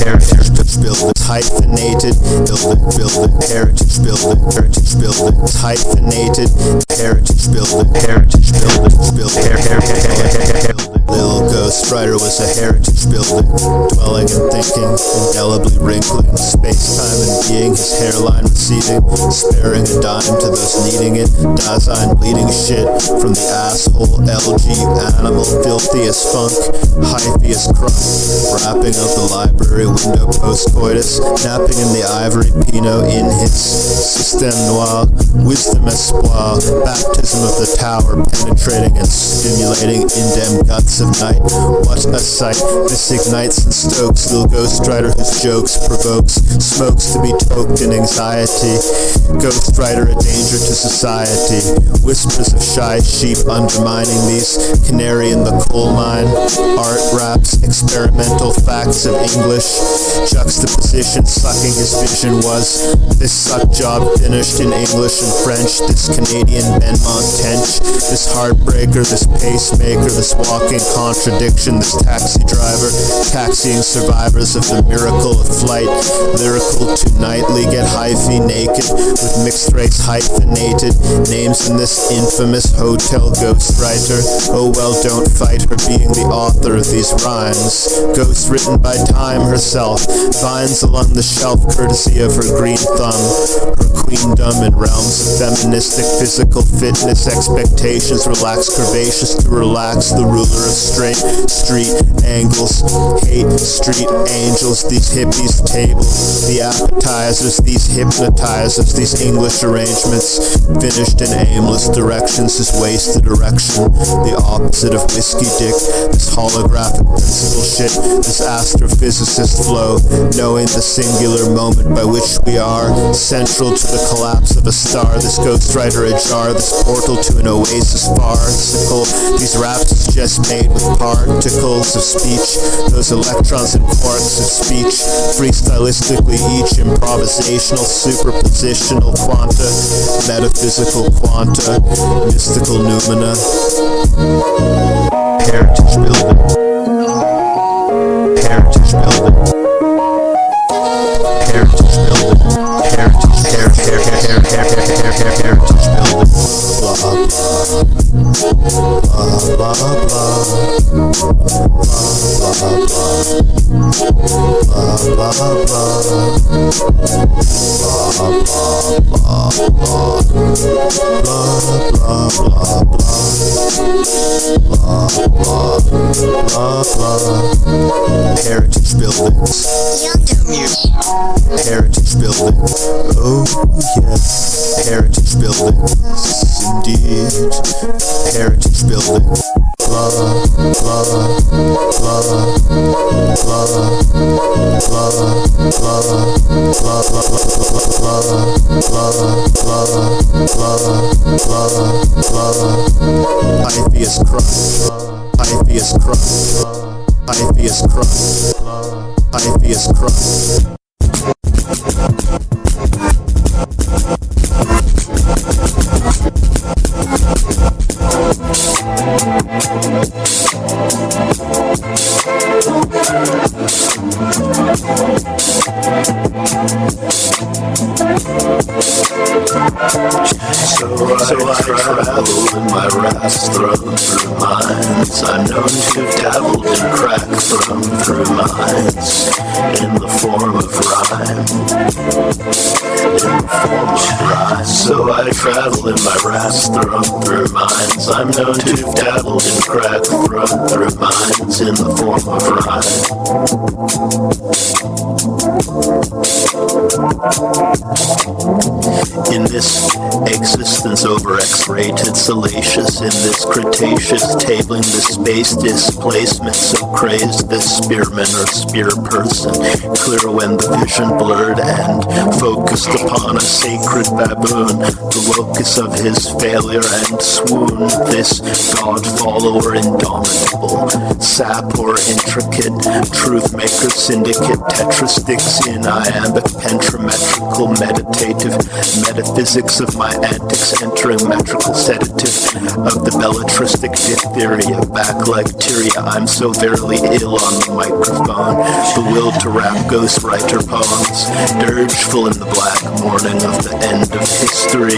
heritage building, hyphenated, building, heritage building, hyphenated, heritage building, Little Ghost Rider was a heritage building, dwelling and thinking, indelibly wrinkling space-time and being, his hairline receding, sparing a dime to those needing it, Dasein bleeding shit from the asshole, LG animal, filthy as funk, hyphy as crunk, wrapping of the library window post-coitus, napping in the ivory Pinot in his système noir, wisdom espoir, baptism of the tower, penetrating and stimulating indem guts of night. What a sight, this ignites and stokes Little Ghost Rider whose jokes provokes smokes to be toked in anxiety. Ghost Rider a danger to society. Whispers of shy sheep undermining these. Canary in the coal mine. Art raps, experimental facts of English. Juxtaposition sucking his vision was. This suck job finished in English and French. This Canadian Benmont tench. This heartbreaker, this pacemaker, this walking contradiction, this taxi driver, taxiing survivors of the miracle of flight, lyrical to nightly, get hyphy naked, with mixed race hyphenated, names in this infamous hotel ghostwriter, oh well don't fight her being the author of these rhymes, ghosts written by time herself, vines along the shelf courtesy of her green thumb, her queendom in realms of feministic physical fitness expectations, relax curvaceous to relax the ruler of straight street angles, hate street angels, these hippies tables, the appetizers, these hypnotizers, these English arrangements, finished in aimless directions, his wasted erection, the opposite of whiskey dick, this holographic principle shit, this astrophysicist flow, knowing the singular moment by which we are, central to the collapse of a star, this Ghost Rider ajar, this portal to an oasis farcical, these raps just made with particles of speech, those electrons and quarks of speech, freestylistically each improvisational, superpositional quanta, metaphysical quanta, mystical noumena, heritage building, heritage building, heritage building, heritage building, blah blah blah blah heritage buildings, heritage building, oh yes, heritage buildings, indeed, heritage building, blah blah blah blah blah Hypheus crust, Hypheus crust, Hypheus crust, Hypheus crust. So I travel in my wrath thrown through minds. I'm known to have dabbled in crack thrown through minds. In the form of rhyme. In the form of rhyme. So I travel in my wrath thrown through minds. I'm known to have dabbled in crack thrown through minds. In the form of rhyme. In this existence over X-rated, salacious, in this Cretaceous, tabling this space displacement, so crazed this spearman or spear person, clear when the vision blurred and focused upon a sacred baboon, the locus of his failure and swoon, this god follower indomitable, sap or intricate, truth maker syndicate, tetrasticks in iambic, pentametrical, meditative, metaphysics physics of my antics, entering metrical sedative of the belletristic diphtheria, backlacteria. I'm so verily ill on the microphone, bewilled to rap ghostwriter poems, dirgeful in the black morning of the end of history,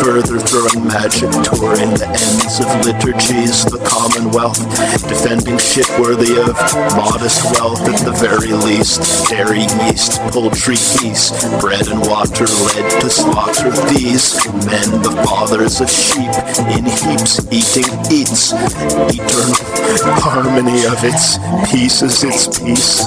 further throwing magic, touring the ends of liturgies, the commonwealth, defending shit worthy of modest wealth at the very least, dairy yeast, poultry geese, bread and water led to slaughter these men, the fathers of sheep, in heaps, eating eats, eternal harmony of its pieces, its peace,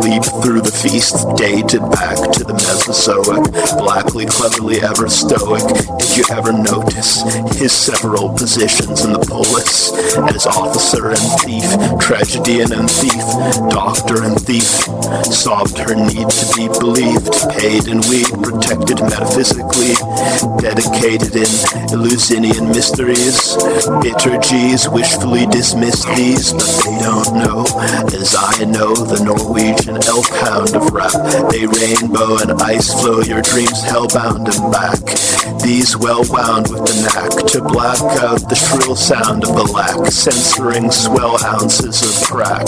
leap through the feast, dated back to the Mesozoic, blackly, cleverly, ever stoic. Did you ever notice his several positions in the polis, as officer and thief, tragedian and thief, doctor and thief, solved her need to be believed, paid in weed, protected metaphysically, dedicated in Eleusinian mysteries, bitter G's wishfully dismiss these, but they don't know, as I know, the Norwegian elk hound of rap, they rainbow and ice flow your dreams hellbound and back, these well wound with the knack to black out the shrill sound of the lack, censoring swell ounces of crack.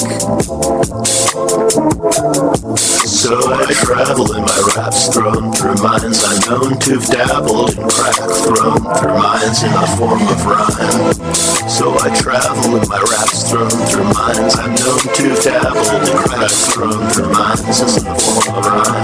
So I travel in my raps, thrown through minds unknown to've dabbled in crack, thrown through minds in the form of rhyme. So I travel in my raps, thrown through minds unknown to've dabbled in crack, thrown through minds as in the form of rhyme.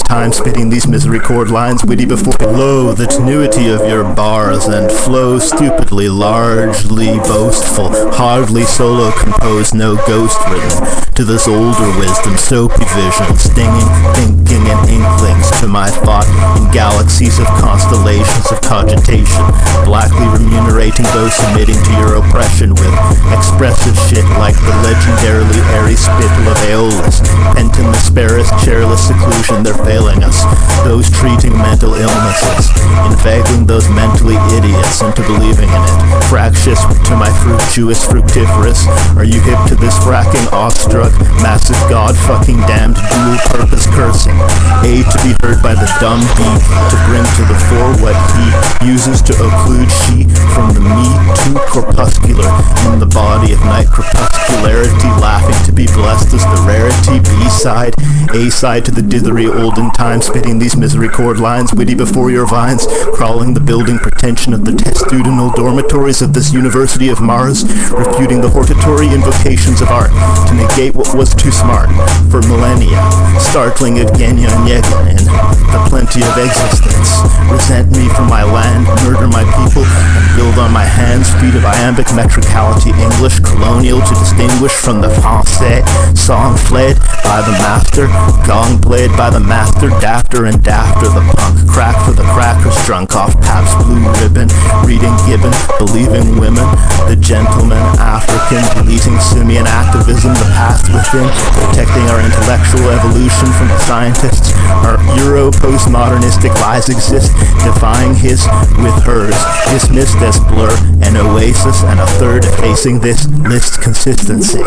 Time spitting these misery chord lines, witty before lo, the tenuity of your bars, and flow stupidly, largely boastful, hardly solo composed, no ghost written, to this older wisdom, soapy vision, stinging, thinking, and inklings to my thought in galaxies of constellations of cogitation, blackly remunerating those submitting to your oppression with expressive shit like the legendarily airy spittle of Aeolus, pent in the sparest, chairless seclusion they're failing us, those treating mental illnesses, inveigling those mentally idiots into believing in it, fractious to my fructuous fructiferous, are you hip to this fracking ox-drug, massive god-fucking damned dual-purpose cursing, A to be heard by the dumb B, to bring to the fore what he uses to occlude she, from the me too corpuscular, in the body of night crepuscularity, laughing to be blessed as the rarity, B-side, A-side to the dithery olden time, spitting these misery chord lines, witty before your vines, crawling the building pretension of the testudinal dormitories of this University of Mars, refuting the hortatory invocations of art, to negate what was too smart for millennia, startling Evgenia Onegin in the plenty of existence, resent me from my land, murder my people, and build on my hands feet of iambic metricality, English colonial to distinguish from the Francais, song fled by the master, gong played by the master, dafter and dafter, the punk crack for the crackers, drunk off Pabst Blue Ribbon, reading Gibbon, believing women, the gentleman African, deleting simian activism, the past within, protecting our intellectual evolution from the scientists, our Euro-postmodernistic lies exist, defying his with hers, dismissed as blur, an oasis, and a third effacing this list consistency,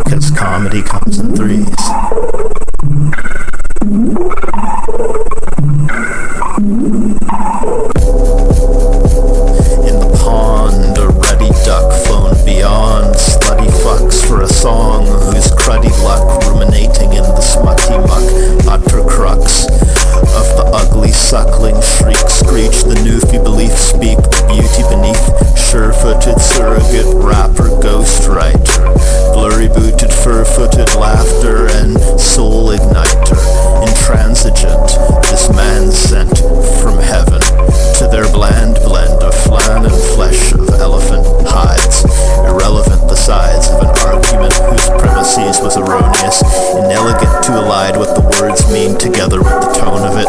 because comedy comes in threes. In the pond, a ruddy duck flown beyond, slutty fucks for a song whose cruddy luck ruminating in the smutty muck, utter crux of the ugly suckling shriek, screech the newfie belief, speak the beauty beneath, sure-footed surrogate rapper ghostwriter, blurry-booted fur-footed laughter and soul igniter, intransigent, this man sent from heaven to their bland blend of flan and flesh of elephant hides, irrelevant the sides of an argument whose premises was erroneous, inelegant to elide what the words mean together with the tone of it,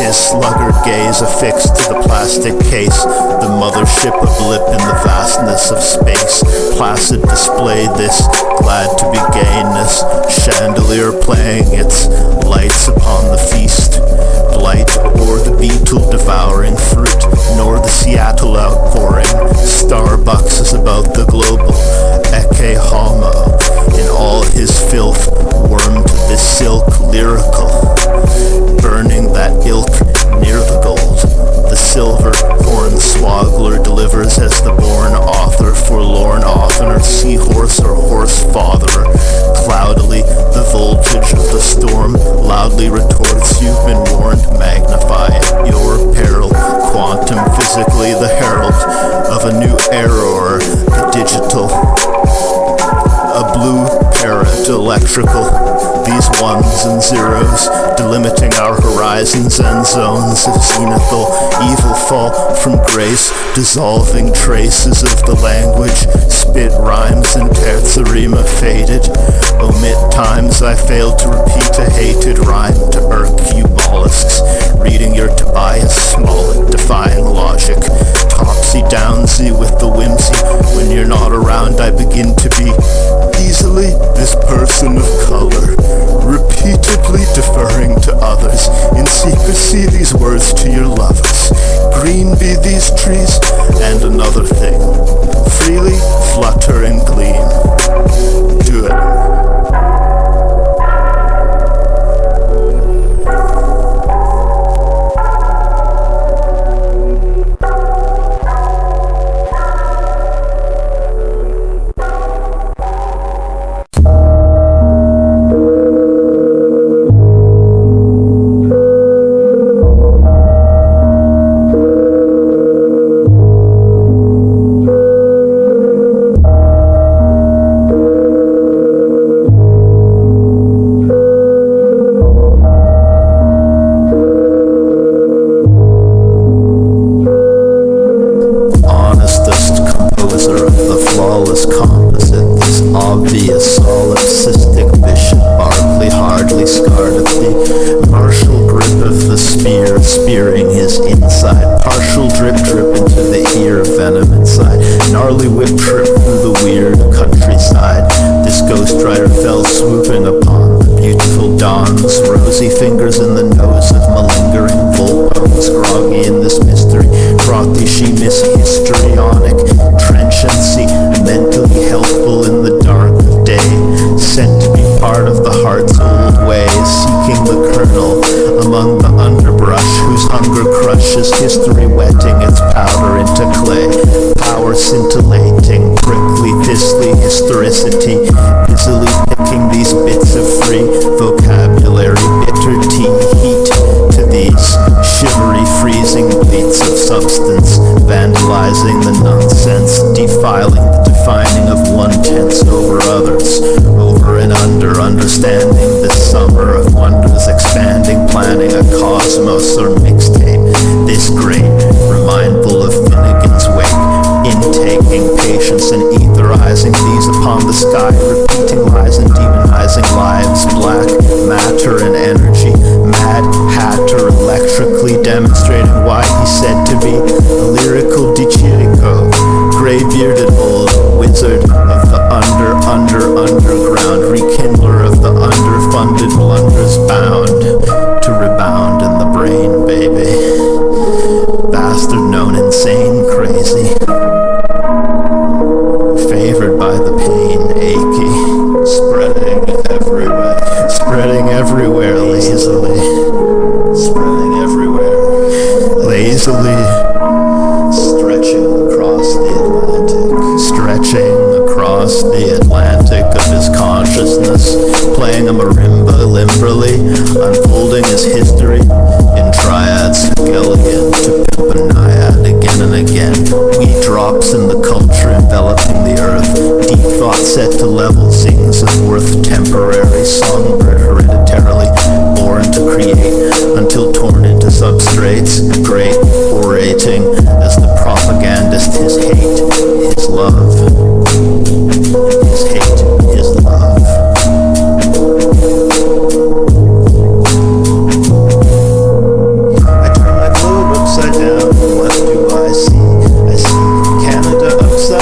his sluggard gaze affixed to the plastic case, the mothership a blip in the valley vastness of space. Placid display this, glad to be gayness. Chandelier playing its lights upon the feast. Blight or the beetle devouring fruit, nor the Seattle outpouring. Starbucks is about the global Ecce Homo. In all his filth, worm to this silk lyrical. Burning that ilk near the gold. The silver hornswoggler delivers as the born author, forlorn oftener, seahorse or horse fatherer. Cloudily, the voltage of the storm loudly retorts, you've been warned, magnify at your peril. Quantum physically the herald of a new error, the digital. A blue parrot electrical, these ones and zeros, delimiting our horizons and zones of zenithal evil fall from grace, dissolving traces of the language, spit rhymes and terzarima faded, omit times I failed to repeat a hated rhyme to irk you mollusks, reading your Tobias Smollett, defying logic, topsy-downsy with the whimsy, when you're not around I begin to be easily this person of color, repeatedly deferring to others, in secrecy these words to your lovers, green be these trees, and another thing, freely flutter and gleam. Do it. Composite, this obvious solipsistic bishop Barclay hardly scarred at the partial grip of the spear, spearing his inside, partial drip into the ear, venom inside, gnarly whip trip through the weird countryside. This ghostwriter fell swooping upon the beautiful dawns, rosy fingers in the nose of malingering volpos, groggy in this mystery, frothy she miss histrionic, trenchancy, mentally healthful in the dark of day, sent to be part of the heart's old ways, seeking the kernel among the underbrush whose hunger crushes history, wetting its powder into clay, power scintillating, prickly, thistly historicity, busily picking these bits of free vocabulary, bitter tea heat to these shivery freezing bleats of substance, vandalizing the nonsense, defiling the defining of one tense over others, over and under, understanding this summer of wonders, expanding, planning a cosmos or mixtape, this great, remindful of Finnegan's Wake, intaking patience and etherizing these upon the sky, repeating lies and demonizing lives, black matter and energy, mad hatter electrically demonstrating why he's said to be a lyrical Dichirico, gray-bearded old wizard of the underground, rekindler of the underfunded blunders, bound to rebound in the brain, baby. Bastard known insane, crazy, favored by the pain, achy, spreading everywhere lazily, spreading everywhere lazily, stretching across the Atlantic of his consciousness, playing a marimba limberly, unfolding his history in triads, Gilligan to pimp a naiad again and again, wee drops in the culture enveloping the earth, deep thought set to level sings of worth, temporary songbird hereditarily born to create, until torn into substrates, great orating as the propagandist, his hate, his love, his hate, his love. I turn my globe upside down, what do I see? I see Canada upside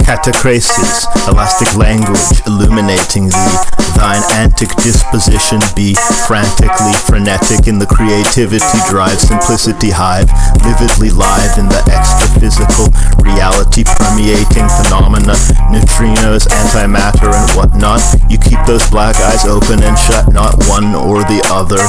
catachresis, elastic language illuminating thee. Thine antic disposition be frantically frenetic in the creativity drive, simplicity hive, vividly live in the extra-physical reality permeating phenomena, neutrinos, antimatter, and whatnot. You keep those black eyes open and shut, not one or the other.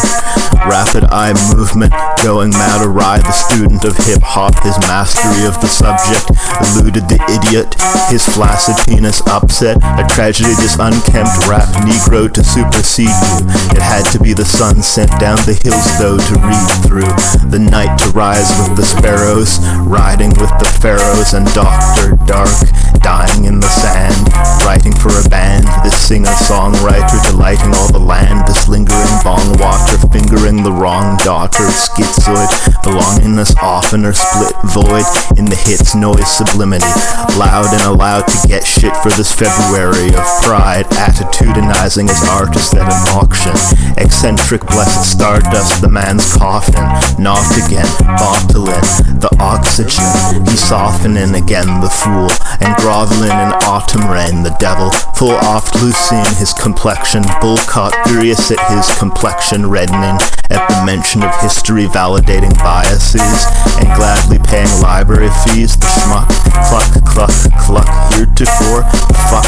Rapid eye movement, going mad awry, the student of hip-hop, his mastery of the subject eluded the idiot, his flaccid penis upset. A tragedy, this unkempt rap negro to supersede you. It had to be the sun sent down the hills though to read through, the night to rise with the sparrows, riding with the pharaohs, and Dr. Dark dying in the sand, writing for a band, this singer-songwriter delighting all the land, this lingering bong water fingering the wrong daughter, schizoid, belongingness oftener split void in the hits noise sublimity, loud and allowed to get shit for this February of pride, attitudinizing his artist at an auction, eccentric blessed stardust, the man's coffin, knock again, bottle in the oxygen, he softening again the fool, and groveling in autumn rain, the devil, full oft loosing his complexion, bull caught furious at his complexion reddening, at the mention of history validating biases, and gladly paying library fees, the schmuck, cluck, cluck, cluck, heretofore, fuck,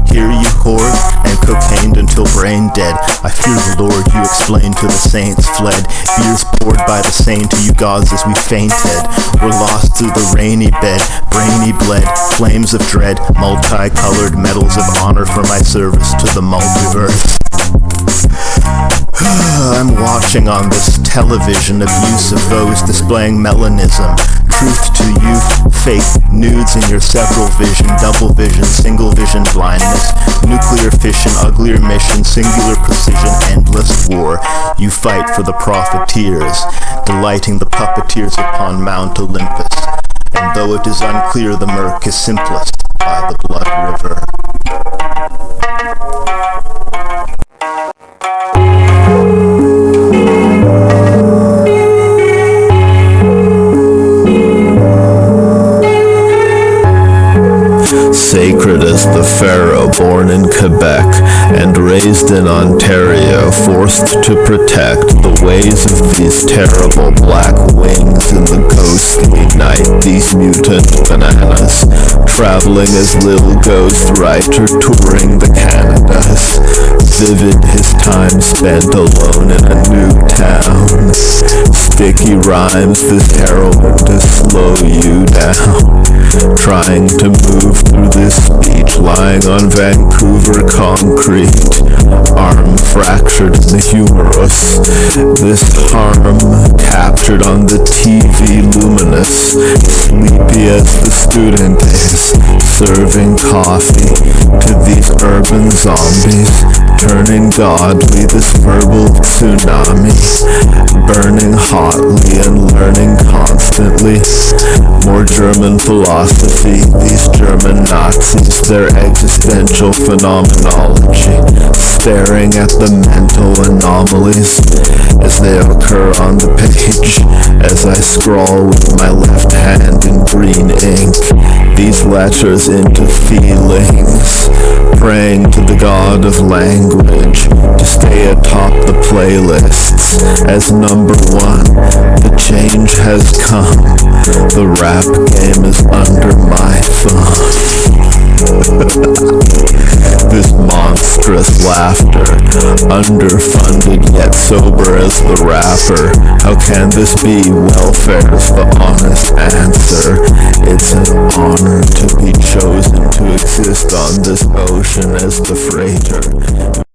hear you whore, and cocained until brain dead. I fear the Lord, you explained to the saints, fled, beers poured by the saint to you gods as we fainted, we're lost through the rainy bed, brainy bled, flames of dread, multicolored medals of honor for my service to the multiverse. I'm watching on this television abuse of those displaying melanism, truth to youth, fake nudes in your several vision, double vision, single vision blindness, nuclear fission, uglier mission, singular precision, endless war. You fight for the profiteers, delighting the puppeteers upon Mount Olympus, and though it is unclear, the murk is simplest by the blood river. Sacred as the pharaoh born in Quebec and raised in Ontario, forced to protect the ways of these terrible black wings in the ghostly night, these mutant bananas, traveling as little ghost writer touring the Canadas, vivid his time spent alone in a new town, sticky rhymes, this heroin to slow you down, trying to move through this speech, lying on Vancouver concrete, arm fractured in the humerus, this harm captured on the TV luminous, sleepy as the student is, serving coffee to these urban zombies, turning godly this verbal tsunami, burning hotly and learning constantly, more German philosophy, these German Nazis, their existential phenomenology, staring at the mental anomalies as they occur on the page, as I scrawl with my left hand in green ink, these letters into feelings, praying to the god of language to stay atop the playlists as number one. The change has come, the rap game is under my thumb. This monstrous laughter, underfunded yet sober as the rapper. How can this be? Welfare's the honest answer. It's an honor to be chosen to exist on this ocean as the freighter.